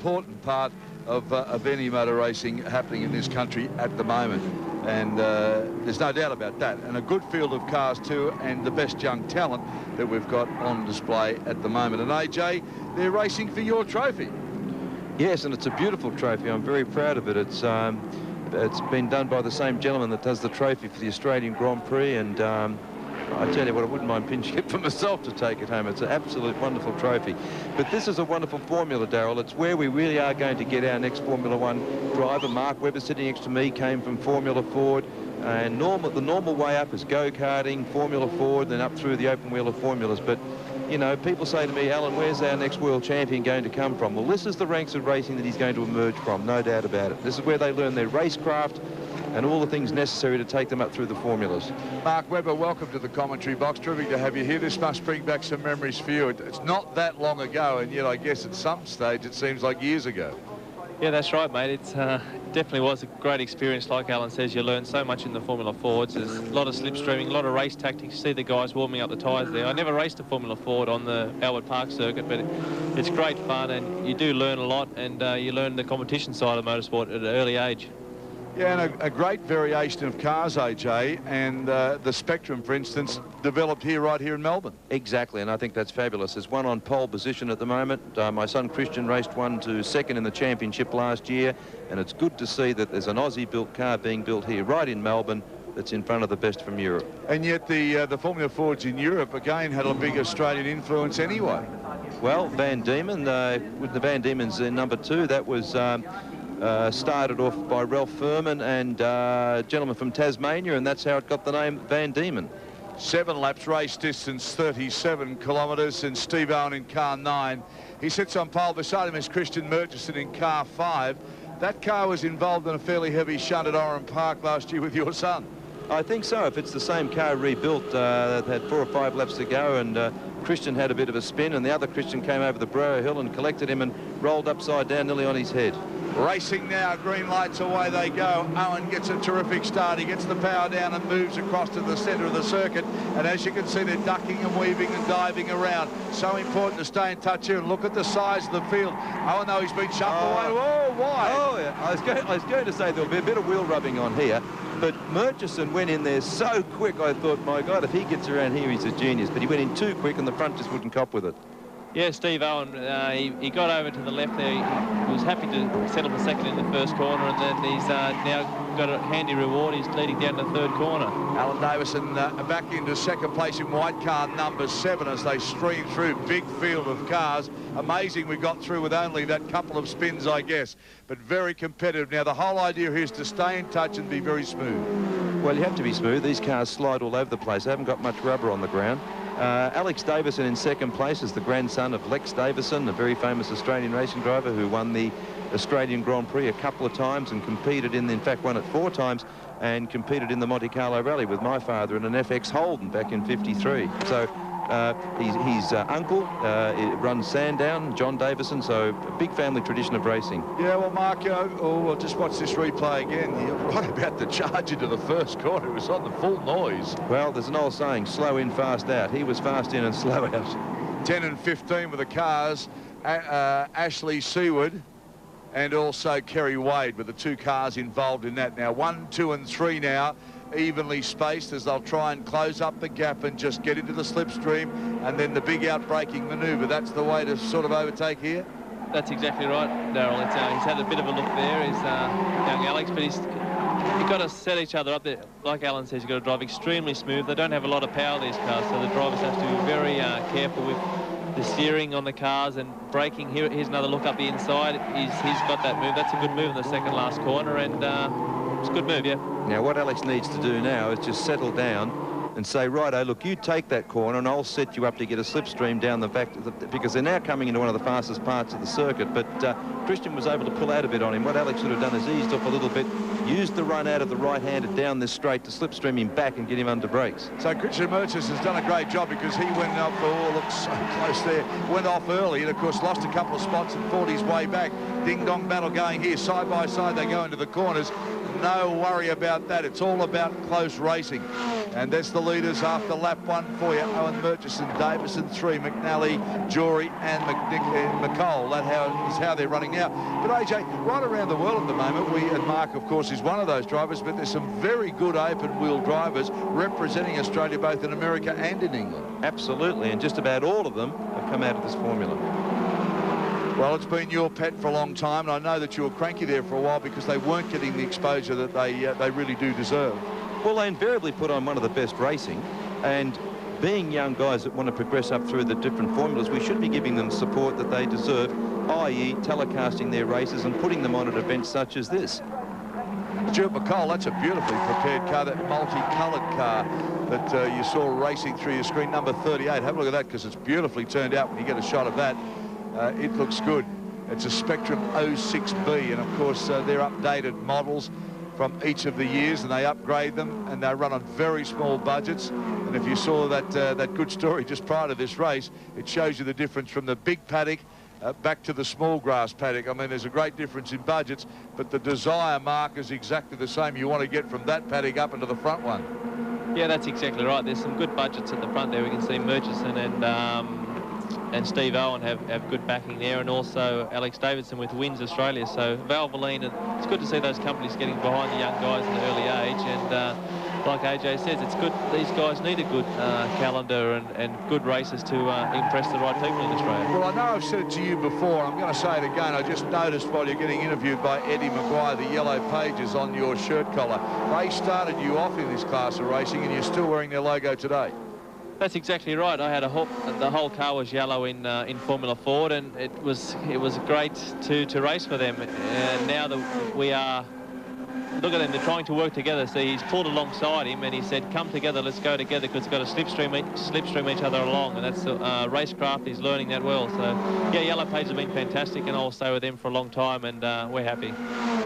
important part of any motor racing happening in this country at the moment. And there's no doubt about that. And a good field of cars too, and the best young talent that we've got on display at the moment. And AJ, they're racing for your trophy. Yes, and it's a beautiful trophy. I'm very proud of it. It's been done by the same gentleman that does the trophy for the Australian Grand Prix, and I tell you what, I wouldn't mind pinching it for myself to take it home. It's an absolute wonderful trophy. But this is a wonderful formula, Darryl. It's where we really are going to get our next Formula One driver. Mark Webber, sitting next to me, came from Formula Ford. And the normal way up is go-karting, Formula Ford, then up through the open wheel of formulas. But, you know, people say to me, Alan, where's our next world champion going to come from? Well, this is the ranks of racing that he's going to emerge from, no doubt about it. This is where they learn their racecraft and all the things necessary to take them up through the formulas. Mark Webber, welcome to the commentary box. Terrific to have you here. This must bring back some memories for you. It's not that long ago, and yet I guess at some stage it seems like years ago. Yeah, that's right, mate. It definitely was a great experience. Like Alan says, you learn so much in the Formula Fords. There's a lot of slipstreaming, a lot of race tactics. You see the guys warming up the tyres there. I never raced a Formula Ford on the Albert Park circuit, but it's great fun, and you do learn a lot, and you learn the competition side of motorsport at an early age. Yeah, and a great variation of cars, AJ, and the Spectrum, for instance, developed here, right here in Melbourne. Exactly, and I think that's fabulous. There's one on pole position at the moment. My son Christian raced one to second in the championship last year, and it's good to see that there's an Aussie-built car being built here, right in Melbourne, that's in front of the best from Europe. And yet the Formula Fords in Europe, again, had a big Australian influence anyway. Well, Van Diemen, with the Van Diemens in number 2, that was started off by Ralph Furman and a gentleman from Tasmania, and that's how it got the name Van Diemen. 7 laps, race distance 37 kilometres, and Steve Owen in car 9. He sits on pole. Beside him is Christian Murchison in car 5. That car was involved in a fairly heavy shunt at Oran Park last year with your son. I think so. If it's the same car rebuilt, that had 4 or 5 laps to go, and Christian had a bit of a spin, and the other Christian came over the Brow Hill and collected him and rolled upside down nearly on his head. Racing now, green lights, away they go. Owen gets a terrific start. He gets the power down and moves across to the centre of the circuit. And as you can see, they're ducking and weaving and diving around. So important to stay in touch here and look at the size of the field. Owen, though, he's been shuffled away. Oh, why? Oh, yeah. I was going to say there'll be a bit of wheel rubbing on here, but Murchison went in there so quick, I thought, my God, if he gets around here, he's a genius. But he went in too quick and the front just wouldn't cop with it. Yeah, Steve Owen, he got over to the left there. He was happy to settle for second in the first corner, and then he's now got a handy reward. He's leading down the third corner. Alan Davison back into second place in white car number 7 as they stream through big field of cars. Amazing we got through with only that couple of spins, I guess, but very competitive. Now, the whole idea here is to stay in touch and be very smooth. Well, you have to be smooth. These cars slide all over the place. They haven't got much rubber on the ground. Alex Davison in second place is the grandson of Lex Davison, a very famous Australian racing driver who won the Australian Grand Prix a couple of times and competed in fact, won it 4 times and competed in the Monte Carlo Rally with my father in an FX Holden back in '53. So his uncle runs Sandown, John Davison, so a big family tradition of racing. Yeah, well, Mark, we'll just watch this replay again. You're right about the charge into the first corner. It was on the full noise. Well, there's an old saying, slow in, fast out. He was fast in and slow out. 10 and 15 with the cars. Ashley Seward and also Kerry Wade with the 2 cars involved in that. Now, 1, 2 and 3 now, evenly spaced as they'll try and close up the gap and just get into the slipstream, and then the big outbraking manoeuvre. That's the way to sort of overtake here. That's exactly right, Darryl. He's had a bit of a look there, young Alex, but you've got to set each other up there. Like Alan says, you've got to drive extremely smooth. They don't have a lot of power, these cars, so the drivers have to be very careful with the steering on the cars and braking. Here's another look up the inside. He's got that move. That's a good move in the second last corner, and it's a good move, yeah. Now, what Alex needs to do now is just settle down and say, righto, look, you take that corner and I'll set you up to get a slipstream down the back, because they're now coming into one of the fastest parts of the circuit. But Christian was able to pull out a bit on him. What Alex should have done is eased off a little bit, used the run out of the right-handed down this straight to slipstream him back and get him under brakes. So Christian Murchison has done a great job, because he went off, looks so close there, went off early and, of course, lost a couple of spots and fought his way back. Ding-dong battle going here. Side by side they go into the corners. no worry about that. It's all about close racing. And that's the leaders after lap 1 for you. Owen, Murchison, Davison 3, McNally, Jory and McCall. That is how they're running now. But AJ, right around the world at the moment, and Mark of course is one of those drivers, but there's some very good open wheel drivers representing Australia both in America and in England. Absolutely, and just about all of them have come out of this formula. Well, it's been your pet for a long time, and I know that you were cranky there for a while because they weren't getting the exposure that they really do deserve. Well, they invariably put on one of the best racing, and being young guys that want to progress up through the different formulas, we should be giving them support that they deserve, i.e. telecasting their races and putting them on at events such as this. Stuart McCall, that's a beautifully prepared car, that multicoloured car that you saw racing through your screen, number 38. Have a look at that because it's beautifully turned out when you get a shot of that. It looks good. It's a Spectrum 06B, and of course they're updated models from each of the years, and they upgrade them, and they run on very small budgets. And if you saw that good story just prior to this race, it shows you the difference from the big paddock back to the small grass paddock. I mean, there's a great difference in budgets, but the desire mark is exactly the same. You want to get from that paddock up into the front one. Yeah, that's exactly right. There's some good budgets at the front there. We can see Murchison and Steve Owen have good backing there, and also Alex Davidson with Wins Australia. So Valvoline, and it's good to see those companies getting behind the young guys at an early age. And like AJ says, it's good. These guys need a good calendar and good races to impress the right people in Australia. Well, I know I've said it to you before. I'm going to say it again. I just noticed while you're getting interviewed by Eddie Maguire, the yellow pages on your shirt collar. They started you off in this class of racing, and you're still wearing their logo today. That's exactly right. I had the whole car was yellow in Formula Ford, and it was great to race for them. And now that we are, look at them, they're trying to work together. So he's pulled alongside him, and he said, "Come together, let's go together," because it's got to slipstream each other along, and that's racecraft. He's learning that well. So yeah, Yellow Pages have been fantastic, and I'll stay with them for a long time, and we're happy.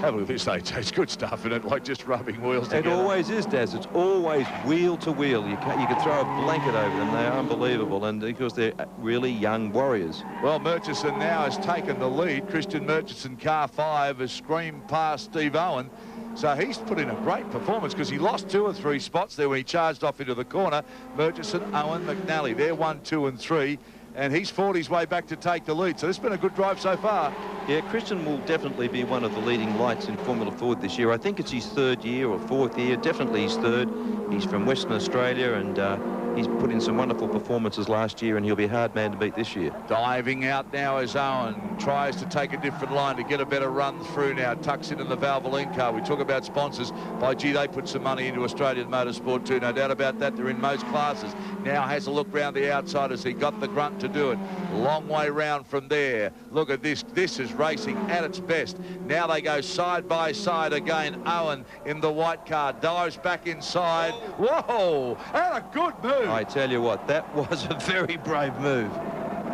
Have a look at this, AJ. It's good stuff, isn't it? Like just rubbing wheels together. It always is, Daz. It's always wheel to wheel. You can throw a blanket over them. They are unbelievable, and because they're really young warriors. Well, Murchison now has taken the lead. Christian Murchison, car 5, has screamed past Steve Owen. So he's put in a great performance because he lost 2 or 3 spots there when he charged off into the corner. Murchison, Owen, McNally, they're 1, 2 and 3. And he's fought his way back to take the lead. So this has been a good drive so far. Yeah, Christian will definitely be one of the leading lights in Formula Ford this year. I think it's his 3rd year or 4th year. Definitely his 3rd. He's from Western Australia, and he's put in some wonderful performances last year, and he'll be a hard man to beat this year. Diving out now as Owen tries to take a different line to get a better run through now. Tucks into the Valvoline car. We talk about sponsors. By gee, they put some money into Australian motorsport too. No doubt about that. They're in most classes. Now has a look round the outside as he got the grunt to do it. Long way round from there. Look at this. This is racing at its best. Now they go side by side again. Owen in the white car dives back inside. Whoa! And a good move. I tell you what, that was a very brave move.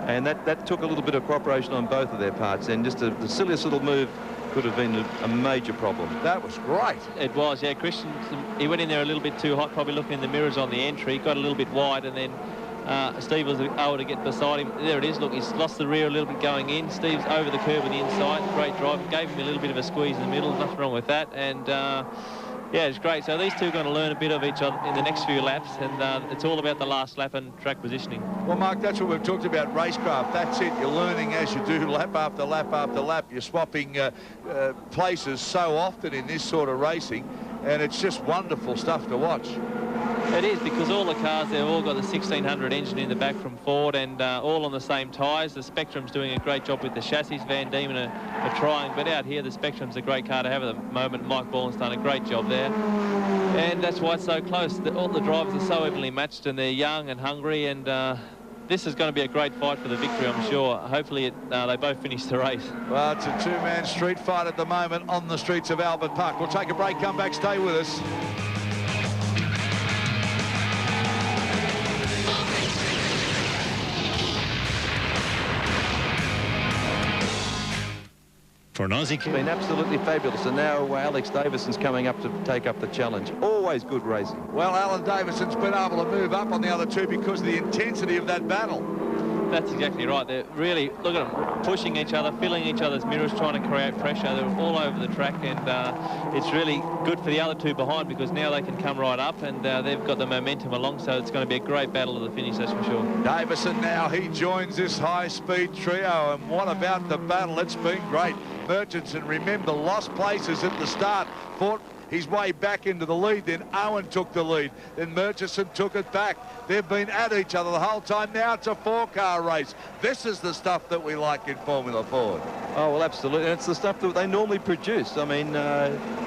And that took a little bit of cooperation on both of their parts. And just the silliest little move could have been a major problem. That was great. It was, yeah. Christian, he went in there a little bit too hot, probably looking in the mirrors on the entry. Got a little bit wide, and then Steve was able to get beside him. There it is. Look, he's lost the rear a little bit going in. Steve's over the curb on the inside. Great drive. Gave him a little bit of a squeeze in the middle. Nothing wrong with that. And yeah, it's great. So these two are going to learn a bit of each other in the next few laps, and it's all about the last lap and track positioning. Well, Mark, that's what we've talked about, racecraft. That's it. You're learning as you do, lap after lap after lap. You're swapping places so often in this sort of racing, and it's just wonderful stuff to watch. It is, because all the cars, they've all got the 1600 engine in the back from Ford, and all on the same tyres. The Spectrum's doing a great job with the chassis. Van Diemen are trying, but out here the Spectrum's a great car to have at the moment. Mike Ballin's done a great job there, and that's why it's so close. All the drivers are so evenly matched, and they're young and hungry, and this is going to be a great fight for the victory, I'm sure. Hopefully they both finish the race. Well, it's a 2-man street fight at the moment on the streets of Albert Park. We'll take a break, come back, stay with us. For an Aussie. It's been absolutely fabulous, and now Alex Davison's coming up to take up the challenge. Always good racing. Well, Alan Davison's been able to move up on the other two because of the intensity of that battle. That's exactly right. They're really, look at them, pushing each other, filling each other's mirrors, trying to create pressure. They're all over the track, and it's really good for the other two behind, because now they can come right up, and they've got the momentum along, so it's going to be a great battle to the finish, that's for sure. Davison now, he joins this high-speed trio, and what about the battle? It's been great. Murchison, remember, lost places at the start, fought his way back into the lead, then Owen took the lead, then Murchison took it back. They've been at each other the whole time. Now it's a 4-car race. This is the stuff that we like in Formula Ford. Oh, well, absolutely. And it's the stuff that they normally produce. I mean,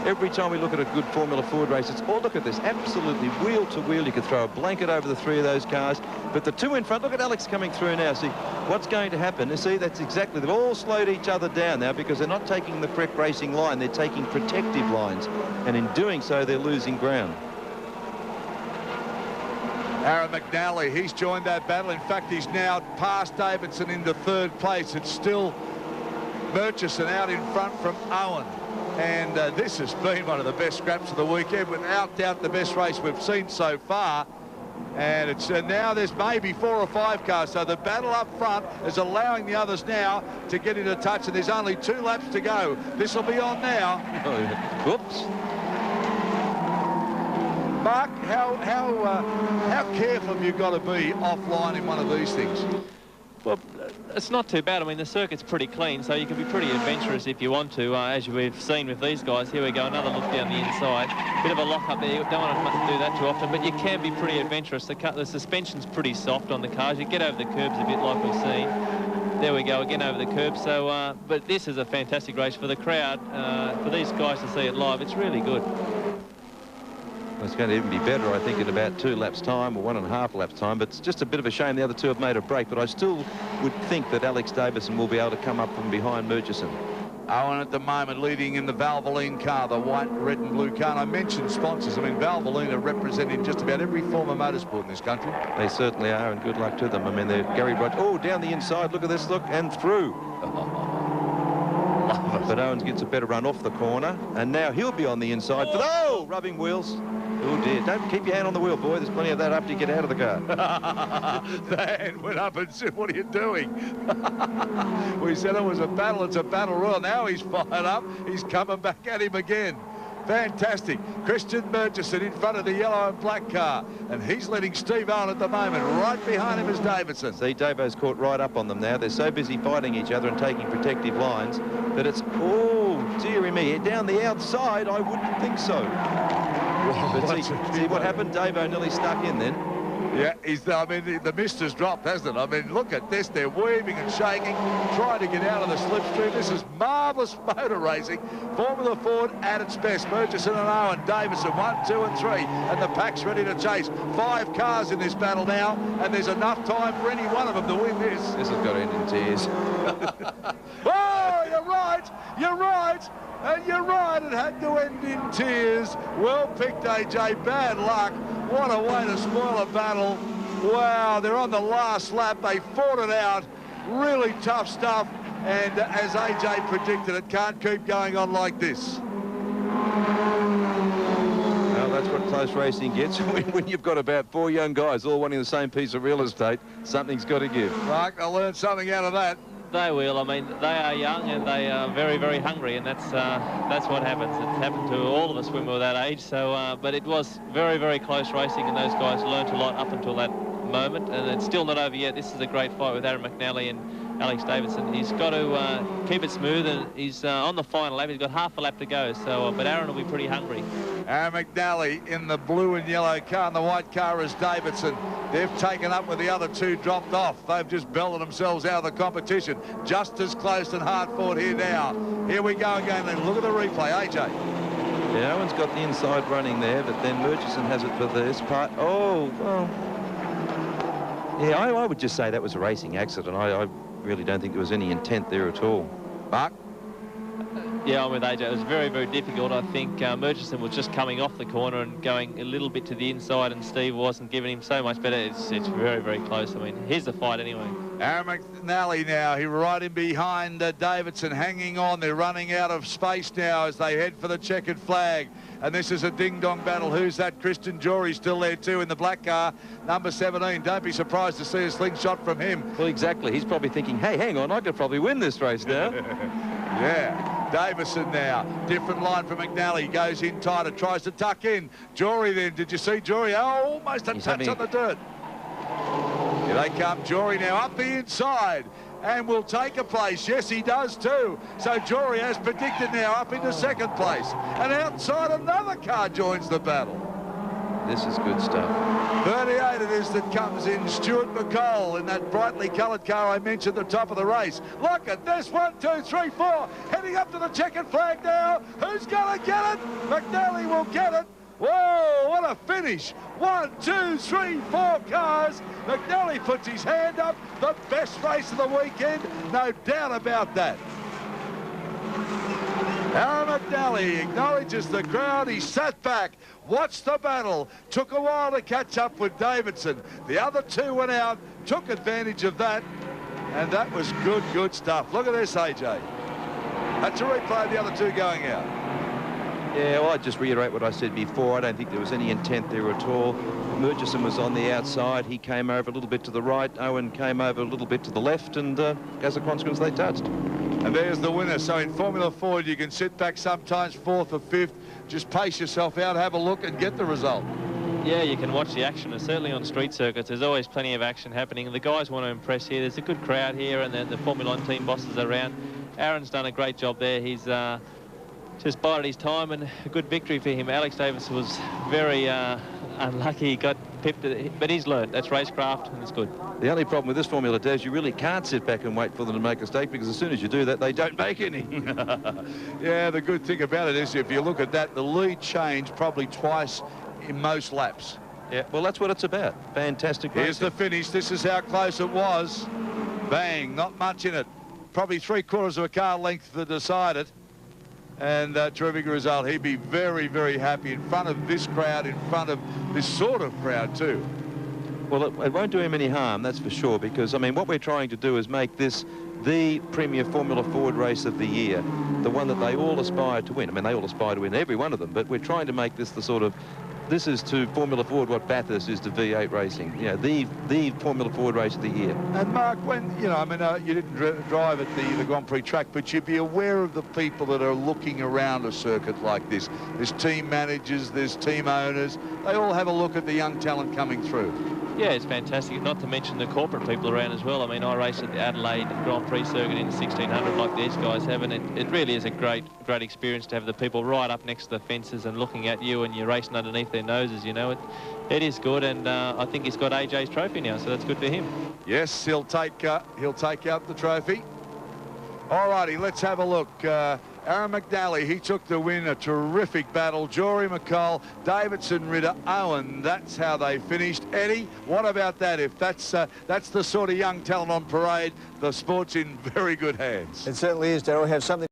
every time we look at a good Formula Ford race, it's, oh, look at this, absolutely wheel to wheel. You could throw a blanket over the 3 of those cars. But the 2 in front, look at Alex coming through now. See, what's going to happen? You see, that's exactly, they've all slowed each other down now, because they're not taking the correct racing line. They're taking protective lines. And in doing so, they're losing ground. Aaron McNally, he's joined that battle. In fact, he's now passed Davidson into 3rd place. It's still Murchison out in front from Owen. And this has been one of the best scraps of the weekend, without doubt the best race we've seen so far. And it's now there's maybe 4 or 5 cars, so the battle up front is allowing the others now to get into touch, and there's only 2 laps to go. This will be on now. Whoops. Mark, how careful have you got to be offline in one of these things? Well, it's not too bad. I mean, the circuit's pretty clean, so you can be pretty adventurous if you want to, as we've seen with these guys. Here we go, another look down the inside. Bit of a lock up there. You don't want to do that too often, but you can be pretty adventurous. The suspension's pretty soft on the cars. You get over the curbs a bit like we've seen. There we go, again over the curb. So, but this is a fantastic race for the crowd. For these guys to see it live, it's really good. It's going to even be better, I think, in about 2 laps' time, or 1.5 laps' time. But it's just a bit of a shame the other 2 have made a break. But I still would think that Alex Davison will be able to come up from behind Murchison. Owen at the moment leading in the Valvoline car, the white, red and blue car. And I mentioned sponsors. I mean, Valvoline are representing just about every form of motorsport in this country. They certainly are, and good luck to them. I mean, they're Gary Rogers. Oh, down the inside. Look at this, look, and through. But Owens gets a better run off the corner, and now he'll be on the inside. Oh, rubbing wheels. Oh dear, don't keep your hand on the wheel, boy. There's plenty of that after you get out of the car. The hand went up and said, what are you doing? We said it was a battle. It's a battle royal. Now he's fired up. He's coming back at him again. Fantastic. Christian Murchison in front of the yellow and black car, and he's leading Steve Owen at the moment. Right behind him is Davidson. See, Davo's caught right up on them now. They're so busy fighting each other and taking protective lines that it's, oh, dearie me, down the outside, I wouldn't think so. Whoa, but see what happened? Davo nearly stuck in then. Yeah, I mean, the mist has dropped, hasn't it? I mean, look at this. They're weaving and shaking, trying to get out of the slipstream. This is marvellous motor racing. Formula Ford at its best. Murchison and Owen, Davison, 1, 2 and 3. And the pack's ready to chase. 5 cars in this battle now, and there's enough time for any one of them to win this. This has got to end in tears. Oh, you're right. You're right. And you're right, it had to end in tears. Well picked, AJ. Bad luck. What a way to spoil a battle. Wow, they're on the last lap. They fought it out. Really tough stuff. And as AJ predicted, it can't keep going on like this. Well, that's what close racing gets. When you've got about 4 young guys all wanting the same piece of real estate, something's got to give. Mark, I learned something out of that. They will. I mean, they are young and they are very, very hungry, and that's what happens. It's happened to all of us when we were that age. So, but it was very, very close racing, and those guys learnt a lot up until that moment, and it's still not over yet. This is a great fight with Aaron McNally and Alex Davison. He's got to keep it smooth, and he's on the final lap. He's got half a lap to go. So, but Aaron will be pretty hungry. Aaron McNally in the blue and yellow car, and the white car is Davidson. They've taken up with the other 2 dropped off. They've just belted themselves out of the competition. Just as close and hard fought here now. Here we go again. Then look at the replay, AJ. Yeah, Owen's got the inside running there, but then Murchison has it for this part. Oh, well. Yeah, I would just say that was a racing accident. I really don't think there was any intent there at all. Mark? Yeah, I'm with AJ. It was very, very difficult. I think Murchison was just coming off the corner and going a little bit to the inside, and Steve wasn't giving him so much better. It's very, very close. I mean, here's the fight anyway. Aaron McNally now, he right in behind Davidson, hanging on. They're running out of space now as they head for the checkered flag. And this is a ding-dong battle. Who's that? Christian Jory still there too in the black car, number 17. Don't be surprised to see a slingshot from him. Well, exactly. He's probably thinking, hey, hang on, I could probably win this race now. Yeah, Davison now, different line from McNally, goes in tighter, tries to tuck in. Jory then, did you see Jory? Oh, almost a touch on the dirt. Here they come, Jory now up the inside and will take a place. Yes, he does too. So Jory, as predicted, now up into second place. And outside another car joins the battle. This is good stuff. 38 it is that comes in. Stuart McCall in that brightly coloured car I mentioned at the top of the race. Look at this, 1, 2, 3, 4. Heading up to the checkered flag now. Who's going to get it? McNally will get it. Whoa, what a finish. 1, 2, 3, 4 cars. McNally puts his hand up. The best race of the weekend, no doubt about that. Aaron McNally acknowledges the crowd. He sat back, watched the battle, took a while to catch up with Davidson. The other two went out, took advantage of that, and that was good stuff. Look at this, AJ. That's a replay of the other two going out. Yeah, well, I'd just reiterate what I said before. I don't think there was any intent there at all. Murchison was on the outside. He came over a little bit to the right. Owen came over a little bit to the left, and as a consequence, they touched. And there's the winner. So in Formula Ford, you can sit back sometimes 4th or 5th. Just pace yourself out, have a look, and get the result. Yeah, you can watch the action, and certainly on street circuits, there's always plenty of action happening. The guys want to impress here. There's a good crowd here, and then the Formula 1 team bosses are around. Aaron's done a great job there. He's just bided his time, and a good victory for him. Alex Davis was very unlucky. He got pipped, but he's learned. That's racecraft, and it's good. The only problem with this formula, Des, you really can't sit back and wait for them to make a mistake, because as soon as you do that, they don't make any. Yeah, the good thing about it is, if you look at that, the lead changed probably twice in most laps. Yeah, well, that's what it's about. Fantastic racing. Here's the finish. This is how close it was. Bang, not much in it. Probably 3/4 of a car length to decide it. And terrific result. He'd be very, very happy in front of this crowd, in front of this sort of crowd too. Well, it won't do him any harm, that's for sure, because, I mean, what we're trying to do is make this the premier Formula Ford race of the year, the one that they all aspire to win. I mean, they all aspire to win every one of them, but we're trying to make this the sort of, this is to Formula Ford what Bathurst is to V8 racing. You know, the Formula Ford race of the year. And Mark, when, you know, I mean, you didn't drive at the Grand Prix track, but you'd be aware of the people that are looking around a circuit like this. There's team managers, there's team owners. They all have a look at the young talent coming through. Yeah, it's fantastic, not to mention the corporate people around as well. I mean, I raced at the Adelaide Grand Prix circuit in 1600 like these guys have, and it really is a great experience to have the people right up next to the fences and looking at you, and you're racing underneath their noses, you know. It is good, and I think he's got AJ's trophy now, so that's good for him. Yes, he'll take out the trophy. All righty, let's have a look. Aaron McNally, he took the win, a terrific battle. Jory McCall, Davidson, Ritter, Owen, that's how they finished. Eddie, what about that? If that's the sort of young talent on parade, the sport's in very good hands. It certainly is, Darryl. We have something